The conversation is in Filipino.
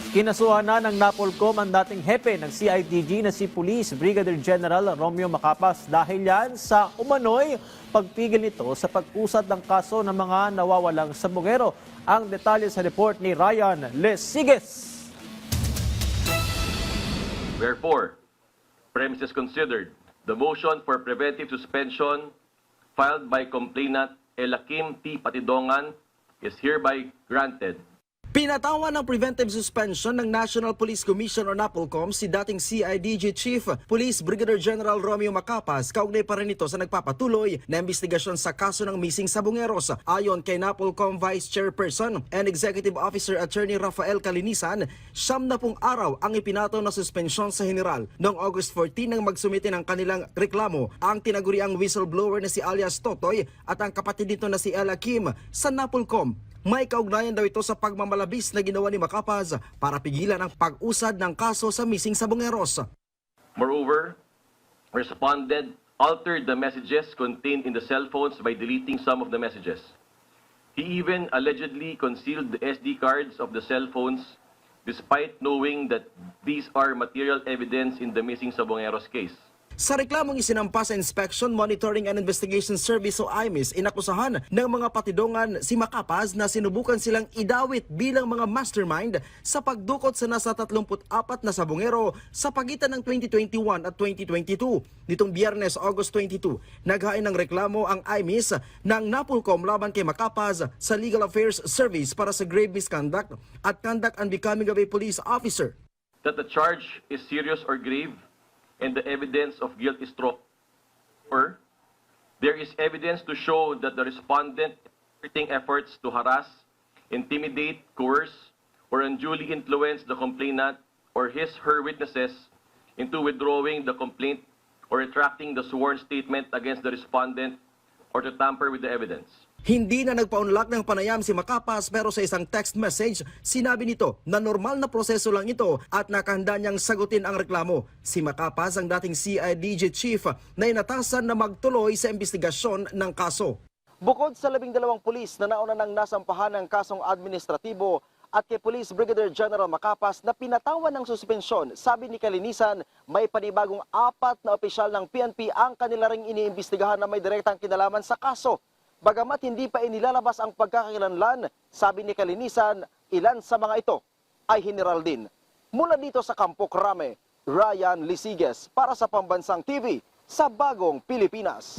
Kinasuhan na ng Napolcom ang dating hepe ng CIDG na si Police Brigadier General Romeo Macapas dahil yan sa umano'y pagpigil nito sa pag-usad ng kaso ng mga nawawalang sabongero. Ang detalye sa report ni Ryan Lesiges. Wherefore, premises considered, the motion for preventive suspension filed by complainant Elakim T. Patidongan is hereby granted. Pinatawan ng preventive suspension ng National Police Commission o NAPOLCOM si dating CIDG Chief Police Brigadier General Romeo Macapas kaugnay pa rin ito sa nagpapatuloy na investigasyon sa kaso ng missing sabongeros. Ayon kay NAPOLCOM Vice Chairperson and Executive Officer Attorney Rafael Calinisan, 70 araw ang ipinataw na suspensyon sa general. Noong August 14 nang magsumite ng kanilang reklamo ang tinaguriang whistleblower na si alias Totoy at ang kapatid nito na si Elakim sa NAPOLCOM. May kaugnayan daw ito sa pagmamalabis na ginawa ni Macapas para pigilan ang pag-usad ng kaso sa missing sabongeros. Moreover, respondent altered the messages contained in the cell phones by deleting some of the messages. He even allegedly concealed the SD cards of the cell phones despite knowing that these are material evidence in the missing sabongeros case. Sa reklamong isinampa sa Inspection, Monitoring and Investigation Service o IMIS, inakusahan ng mga patidongan si Macapas na sinubukan silang idawit bilang mga mastermind sa pagdukot sa nasa 34 na sabongero sa pagitan ng 2021 at 2022. Nitong Biyernes, August 22, naghain ng reklamo ang IMIS ng NAPOLCOM laban kay Macapas sa Legal Affairs Service para sa grave misconduct at conduct unbecoming of a police officer. That the charge is serious or grave and the evidence of guilt is strong, or there is evidence to show that the respondent exerting efforts to harass, intimidate, coerce, or unduly influence the complainant or his/her witnesses into withdrawing the complaint or retracting the sworn statement against the respondent or to tamper with the evidence. Hindi na nagpaunlak ng panayam si Macapas pero sa isang text message, sinabi nito na normal na proseso lang ito at nakahanda niyang sagutin ang reklamo. Si Macapas ang dating CIDG Chief na inatasan na magtuloy sa investigasyon ng kaso. Bukod sa 12 pulis na nauna nang nasampahan ng kasong administratibo at kay Police Brigadier General Macapas na pinatawan ng suspensyon, sabi ni Calinisan, may panibagong 4 na opisyal ng PNP ang kanila ring iniimbestigahan na may direktang kinalaman sa kaso. Bagamat hindi pa inilalabas ang pagkakakilanlan, sabi ni Calinisan, ilan sa mga ito ay general din. Mula dito sa Campo Crame, Ryan Lesiges para sa Pambansang TV sa Bagong Pilipinas.